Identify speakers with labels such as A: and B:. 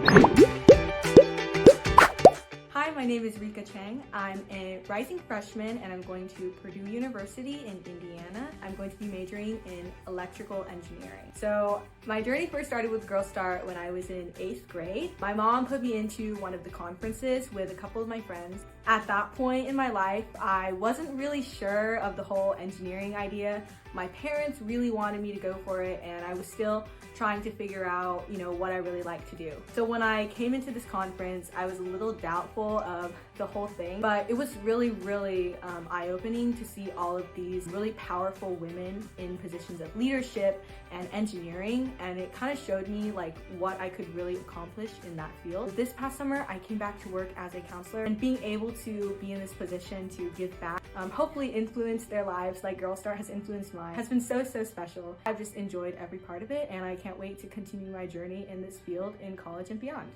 A: Hi, my name is Rika Chang. I'm a rising freshman and I'm going to Purdue University in Indiana. I'm going to be majoring in electrical engineering. So my journey first started with Girlstart when I was in 8th grade. My mom put me into one of the conferences with a couple of my friends. At that point in my life, I wasn't really sure of the whole engineering idea. My parents really wanted me to go for it and I was still trying to figure out, what I really like to do. So when I came into this conference, I was a little doubtful of the whole thing, but it was really eye-opening to see all of these really powerful women in positions of leadership and engineering, and it kind of showed me what I could really accomplish in that field. This past summer, I came back to work as a counselor, and being able to be in this position to give back, hopefully influence their lives like Girlstart has influenced mine, has been so special. I've just enjoyed every part of it, and I can't wait to continue my journey in this field in college and beyond.